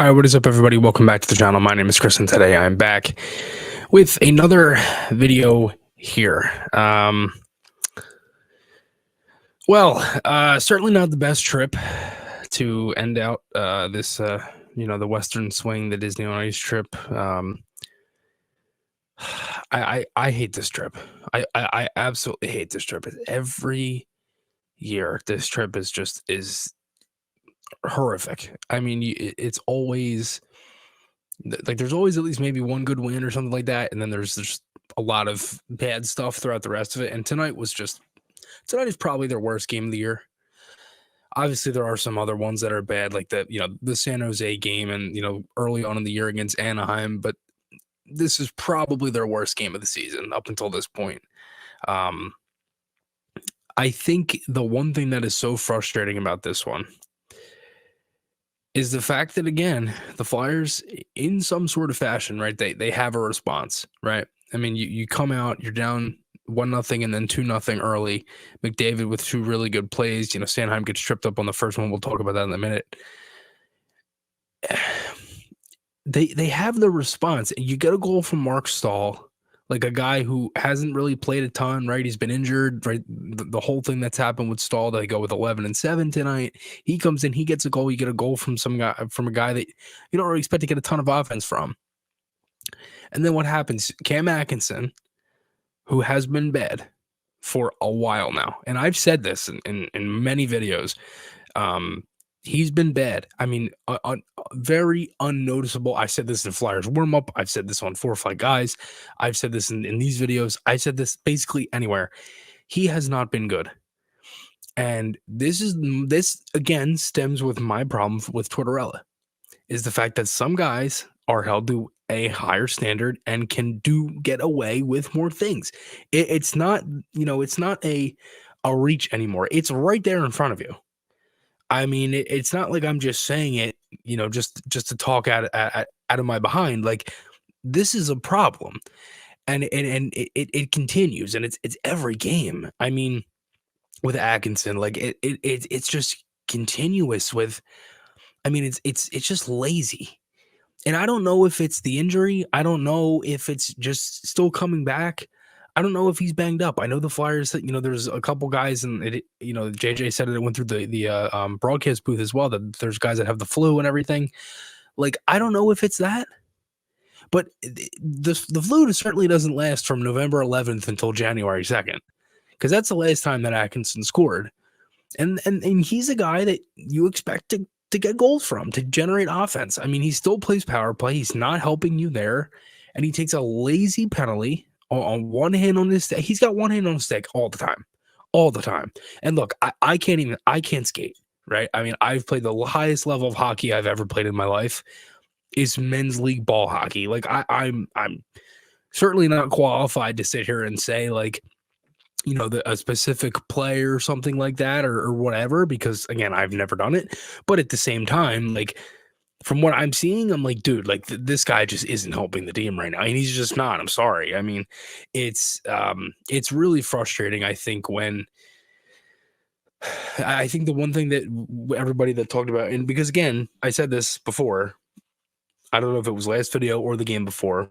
All right, what is up, everybody? Welcome back to the channel. My name is Chris, and today I'm back with another video here. Certainly not the best trip to end out this, the Western Swing, the Disney on Ice trip. I hate this trip. I absolutely hate this trip. Every year, this trip is horrific. I mean, it's always like there's always at least maybe one good win or something like that, and then there's just a lot of bad stuff throughout the rest of it. And tonight is probably their worst game of the year. Obviously, there are some other ones that are bad, like the San Jose game and early on in the year against Anaheim, but this is probably their worst game of the season up until this point. I think the one thing that is so frustrating about this one is the fact that, again, the Flyers, in some sort of fashion, right, they have a response, right? I mean, you come out, you're down 1-0 and then 2-0 early. McDavid with two really good plays. Sanheim gets tripped up on the first one. We'll talk about that in a minute. They have the response. You get a goal from Mark Stahl, like a guy who hasn't really played a ton, right? He's been injured, right? The whole thing that's happened with Stahl, they go with 11-7 tonight. He comes in, he gets a goal. You get a goal from a guy that you don't really expect to get a ton of offense from. And then what happens? Cam Atkinson, who has been bad for a while now, and I've said this in many videos, he's been bad. I mean, very unnoticeable. I said this in Flyers warm-up. I've said this on 4 or 5 Guys. I've said this in these videos. I said this basically anywhere. He has not been good. And this again stems with my problem with Tortorella, is the fact that some guys are held to a higher standard and can get away with more things. It's not, it's not a reach anymore. It's right there in front of you. I mean, it's not like I'm just saying it, just to talk out of my behind. Like, this is a problem, and it continues, and it's every game. I mean, with Atkinson, like it's just continuous with. I mean, it's just lazy, and I don't know if it's the injury. I don't know if it's just still coming back. I don't know if he's banged up. I know the Flyers, there's a couple guys, and JJ said it went through the broadcast booth as well, that there's guys that have the flu and everything. Like, I don't know if it's that, but the flu certainly doesn't last from November 11th until January 2nd, because that's the last time that Atkinson scored, and he's a guy that you expect to get goals from, to generate offense. I mean, he still plays power play. He's not helping you there, and he takes a lazy penalty on one hand on his stick. He's got one hand on his stick all the time. And look, I can't skate, right? I mean, I've played the highest level of hockey I've ever played in my life is men's league ball hockey. Like, I'm certainly not qualified to sit here and say, like, a specific play or something like that, or whatever, because again, I've never done it. But at the same time, like, from what I'm seeing, I'm like, dude, like this guy just isn't helping the team right now, and he's just not. I'm sorry. I mean, it's really frustrating. I think the one thing that everybody that talked about, and because again, I said this before, I don't know if it was last video or the game before,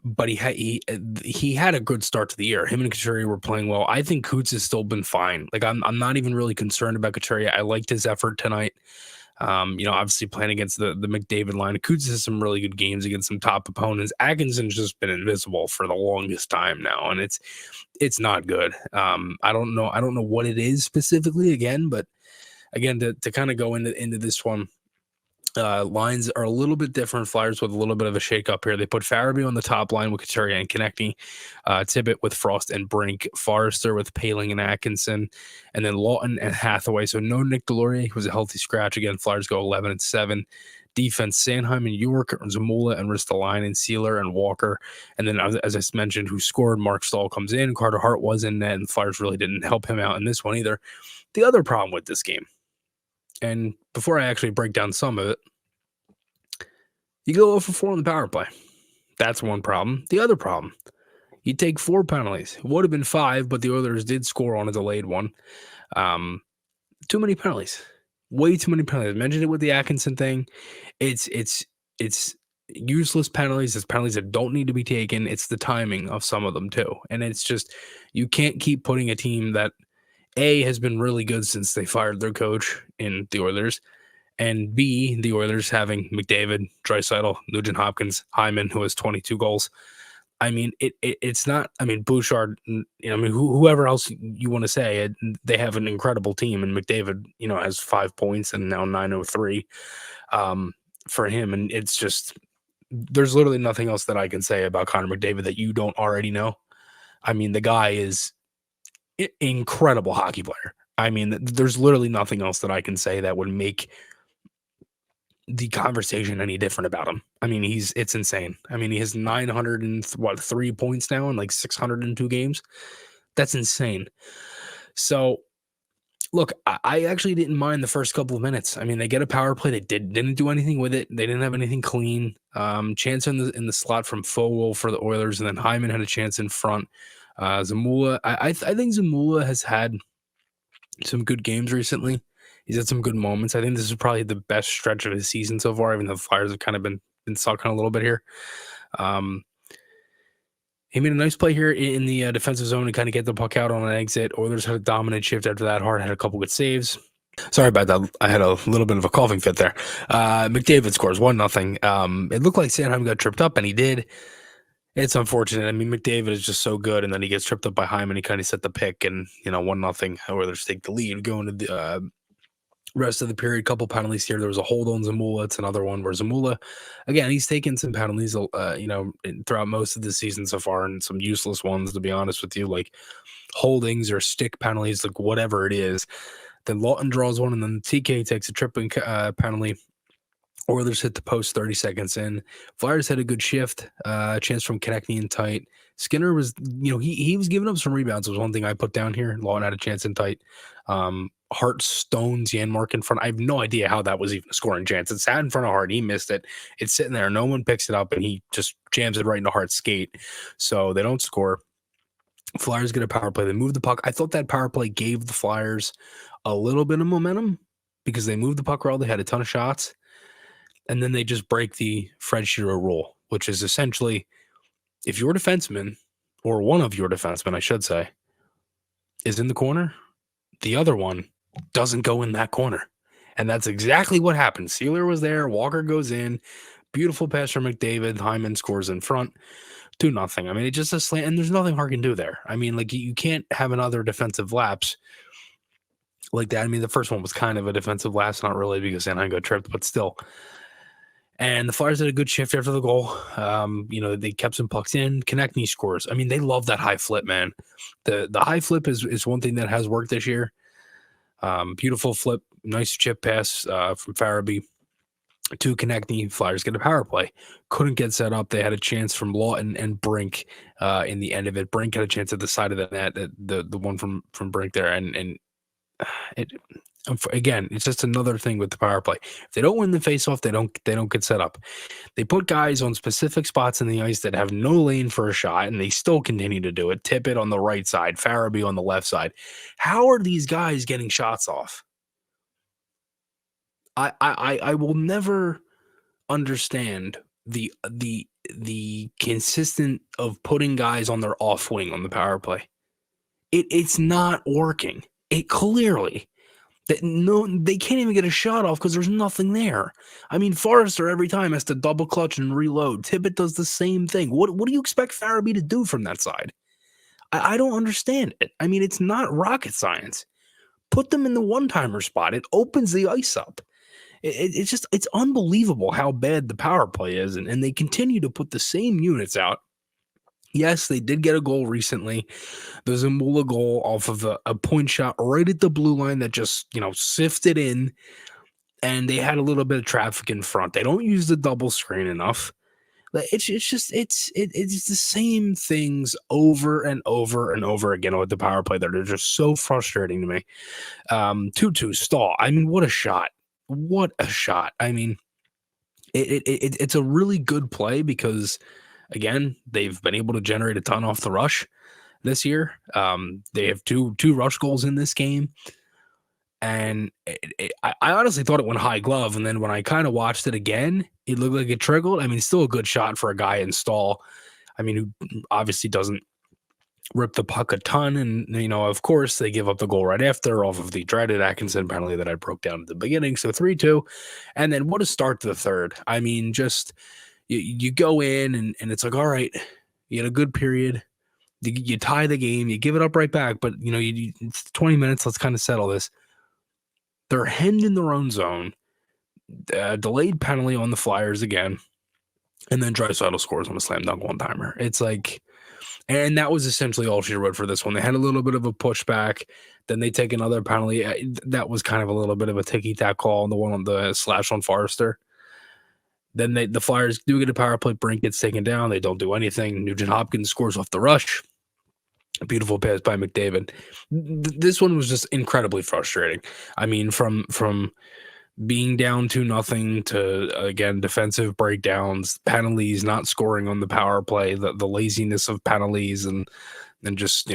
but he had a good start to the year. Him and Couturier were playing well. I think Coots has still been fine. Like, I'm not even really concerned about Couturier. I liked his effort tonight. Obviously playing against the McDavid line. Coots has some really good games against some top opponents. Atkinson's just been invisible for the longest time now, and it's not good. I don't know what it is specifically again, but again, to kind of go into this one, lines are a little bit different. Flyers with a little bit of a shakeup here. They put Farabee on the top line with Couturier and Konechny, Tippett with Frost and Brink, Forrester with Paling and Atkinson, and then Lawton and Hathaway. So no Nick Delorier, who was a healthy scratch. Again, Flyers go 11-7. Defense, Sanheim and York, Zamula and Ristolainen, Sealer and Walker. And then, as I mentioned, who scored, Mark Stahl comes in. Carter Hart was in net, and Flyers really didn't help him out in this one either. The other problem with this game, and before I actually break down some of it, you go 0 for 4 on the power play. That's one problem. The other problem, you take 4 penalties. It would have been 5, but the Oilers did score on a delayed one. Too many penalties. Way too many penalties. I mentioned it with the Atkinson thing. It's useless penalties. It's penalties that don't need to be taken. It's the timing of some of them too. And it's just you can't keep putting a team that A has been really good since they fired their coach in the Oilers, and B, the Oilers having McDavid, Draisaitl, Nugent Hopkins, Hyman, who has 22 goals. I mean, it's not. I mean, Bouchard. I mean, whoever else you want to say, they have an incredible team, and McDavid, has 5 points and now 903 for him, and it's just there's literally nothing else that I can say about Connor McDavid that you don't already know. I mean, the guy is incredible hockey player. I mean, there's literally nothing else that I can say that would make the conversation any different about him. I mean, it's insane. I mean, he has 3 points now in like 602 games. That's insane. So, look, I actually didn't mind the first couple of minutes. I mean, they get a power play. They didn't do anything with it. They didn't have anything clean. Chance in the slot from Fogle for the Oilers, and then Hyman had a chance in front. Zamula, I think Zamula has had some good games recently. He's had some good moments. I think this is probably the best stretch of his season so far, even though the Flyers have kind of been sucking a little bit here. He made a nice play here in the defensive zone to kind of get the puck out on an exit. Oilers had a dominant shift after that. Hart had a couple good saves. Sorry about that. I had a little bit of a coughing fit there. McDavid scores 1-0. It looked like Sanheim got tripped up, and he did. It's unfortunate. I mean, McDavid is just so good, and then he gets tripped up by Hyman. He kind of set the pick, and 1-0. Oilers take the lead going to the rest of the period. Couple penalties here. There was a hold on Zamula. It's another one where Zamula, again, he's taken some penalties, throughout most of the season so far, and some useless ones, to be honest with you, like holdings or stick penalties, like whatever it is. Then Lawton draws one, and then TK takes a tripping penalty. Oilers hit the post 30 seconds in. Flyers had a good shift, chance from Konechny in tight. Skinner was, he was giving up some rebounds. Was one thing I put down here. Lawton had a chance in tight. Hart stones Janmark in front. I have no idea how that was even a scoring chance. It sat in front of Hart. He missed it. It's sitting there. No one picks it up, and he just jams it right into Hart's skate. So they don't score. Flyers get a power play. They move the puck. I thought that power play gave the Flyers a little bit of momentum because they moved the puck well. They had a ton of shots. And then they just break the Fred Shearer rule, which is essentially if your defenseman, or one of your defensemen, I should say, is in the corner, the other one doesn't go in that corner. And that's exactly what happened. Sealer was there. Walker goes in. Beautiful pass from McDavid. Hyman scores in front. 2-0. I mean, it's just a slant, and there's nothing Hart can do there. I mean, like, you can't have another defensive lapse like that. I mean, the first one was kind of a defensive lapse, not really, because Anaheim got tripped, but still. And the Flyers had a good shift after the goal. They kept some pucks in. Konechny scores. I mean, they love that high flip, man. The high flip is one thing that has worked this year. Beautiful flip. Nice chip pass from Farabee to Konechny. Flyers get a power play. Couldn't get set up. They had a chance from Lawton and Brink in the end of it. Brink had a chance at the side of the net, the one from Brink there. And it again, it's just another thing with the power play. If they don't win the faceoff, they don't get set up. They put guys on specific spots in the ice that have no lane for a shot, and they still continue to do it. Tippett on the right side, Farabee on the left side. How are these guys getting shots off? I will never understand the consistent of putting guys on their off wing on the power play. It's not working. It clearly. They can't even get a shot off because there's nothing there. I mean, Forrester every time has to double clutch and reload. Tippett does the same thing. What do you expect Farabee to do from that side? I don't understand it. I mean, it's not rocket science. Put them in the one-timer spot. It opens the ice up. It's unbelievable how bad the power play is, and they continue to put the same units out. Yes, they did get a goal recently. The Zamula goal off of a point shot right at the blue line that just, sifted in, and they had a little bit of traffic in front. They don't use the double screen enough. It's the same things over and over and over again with the power play that are just so frustrating to me. 2-2 Stahl. I mean, what a shot. What a shot. I mean, it's a really good play because, again, they've been able to generate a ton off the rush this year. They have two rush goals in this game. And I honestly thought it went high glove, and then when I kind of watched it again, it looked like it trickled. I mean, still a good shot for a guy in stall. I mean, who obviously doesn't rip the puck a ton, and of course, they give up the goal right after off of the dreaded Atkinson penalty that I broke down at the beginning. So 3-2, and then what a start to the third. I mean, just you go in and it's like, all right, you had a good period. You tie the game, you give it up right back, but it's 20 minutes. Let's kind of settle this. They're hemmed in their own zone. Delayed penalty on the Flyers again, and then Draisaitl scores on a slam dunk one timer. It's like, and that was essentially all she wrote for this one. They had a little bit of a pushback, then they take another penalty. That was kind of a little bit of a ticky-tack call, the one on the slash on Forrester. Then the Flyers do get a power play. Brink gets taken down. They don't do anything. Nugent Hopkins scores off the rush. A beautiful pass by McDavid. This one was just incredibly frustrating. I mean, from being down 2-0 to, again, defensive breakdowns, penalties, not scoring on the power play, the laziness of penalties, and just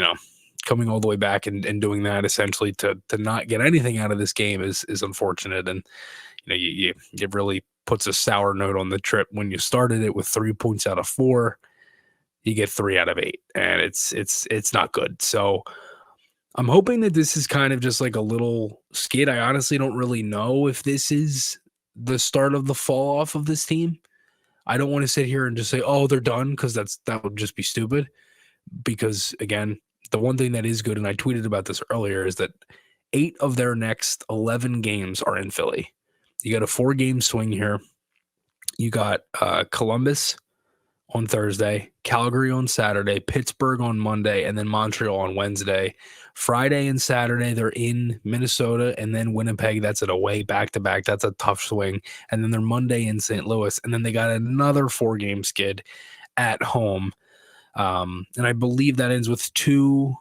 coming all the way back and doing that essentially to not get anything out of this game is unfortunate. And it really puts a sour note on the trip when you started it with 3 points out of 4. You get 3 out of 8, and it's not good. So I'm hoping that this is kind of just like a little skid. I honestly don't really know if this is the start of the fall off of this team. I don't want to sit here and just say, oh, they're done, because that would just be stupid. Because again, the one thing that is good, and I tweeted about this earlier, is that 8 of their next 11 games are in Philly. You got a 4-game swing here. You got Columbus on Thursday, Calgary on Saturday, Pittsburgh on Monday, and then Montreal on Wednesday. Friday and Saturday, they're in Minnesota, and then Winnipeg. That's an away back-to-back. That's a tough swing. And then they're Monday in St. Louis, and then they got another 4-game skid at home. And I believe that ends with 2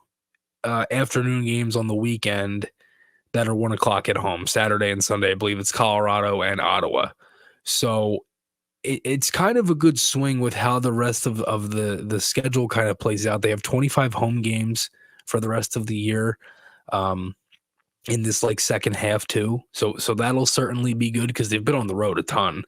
afternoon games on the weekend that are 1 o'clock at home, Saturday and Sunday. I believe it's Colorado and Ottawa. So it's kind of a good swing with how the rest of the schedule kind of plays out. They have 25 home games for the rest of the year in this like second half too. So that'll certainly be good, because they've been on the road a ton.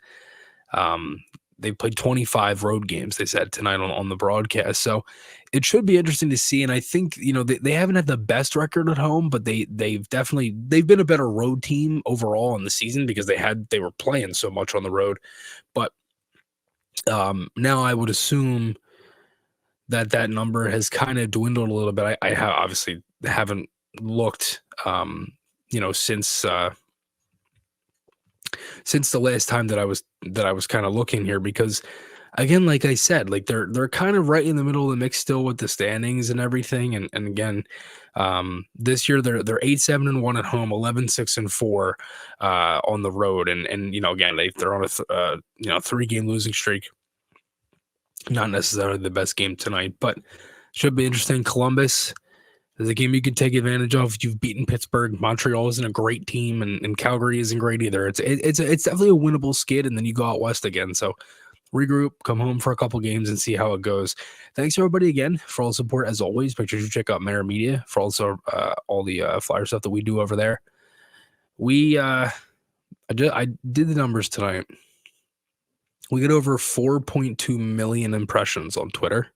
They've played 25 road games, they said tonight on the broadcast. So it should be interesting to see. And I think, they haven't had the best record at home, but they've been a better road team overall in the season, because they were playing so much on the road. But now I would assume that number has kind of dwindled a little bit. I obviously haven't looked, since the last time that I was kind of looking here, because again, like I said, like they're kind of right in the middle of the mix still with the standings and everything. And again, this year they're 8-7-1 at home, 11-6-4 on the road. And again, they're on a 3-game losing streak. Not necessarily the best game tonight, but should be interesting. Columbus is a game you could take advantage of. You've beaten Pittsburgh. Montreal isn't a great team, and Calgary isn't great either. It's definitely a winnable skid, and then you go out west again. So regroup, come home for a couple games, and see how it goes. Thanks everybody again for all the support as always. Make sure you check out Maher Media for also all the Flyer stuff that we do over there. I did the numbers tonight. We get over 4.2 million impressions on Twitter.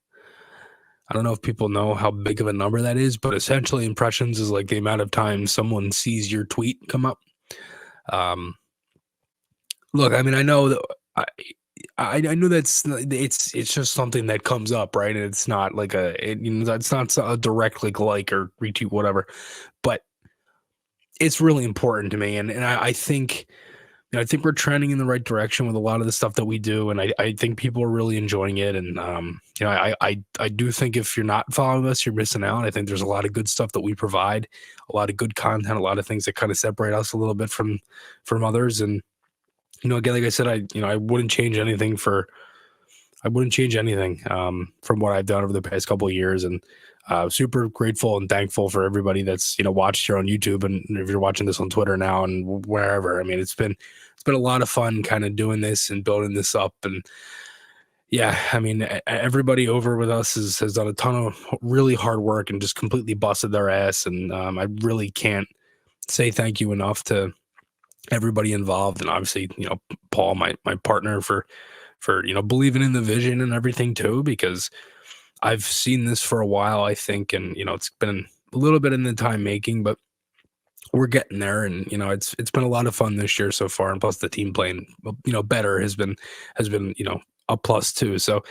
I don't know if people know how big of a number that is, but essentially impressions is like the amount of times someone sees your tweet come up. Look, I mean, I know that I know that's it's just something that comes up, right? And it's not like it's not a direct like or retweet, whatever. But it's really important to me, and I think. I think we're trending in the right direction with a lot of the stuff that we do, and I think people are really enjoying it. And I do think if you're not following us, you're missing out. I think there's a lot of good stuff that we provide, a lot of good content, a lot of things that kind of separate us a little bit from others. And again, like I said, I wouldn't change anything from what I've done over the past couple of years, and super grateful and thankful for everybody that's watched here on YouTube, and if you're watching this on Twitter now and wherever. I mean, it's been a lot of fun kind of doing this and building this up. And yeah, I mean, everybody over with us has done a ton of really hard work and just completely busted their ass. And I really can't say thank you enough to everybody involved, and obviously, Paul, my partner, for believing in the vision and everything too, because I've seen this for a while, I think, and it's been a little bit in the time making, but we're getting there, and it's been a lot of fun this year so far, and plus the team playing better has been a plus too. So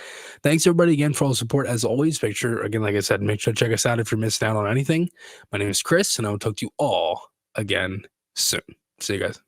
thanks everybody again for all the support as always. Make sure, again, like I said, make sure to check us out if you're missing out on anything. My name is Chris, and I will talk to you all again soon. See you guys.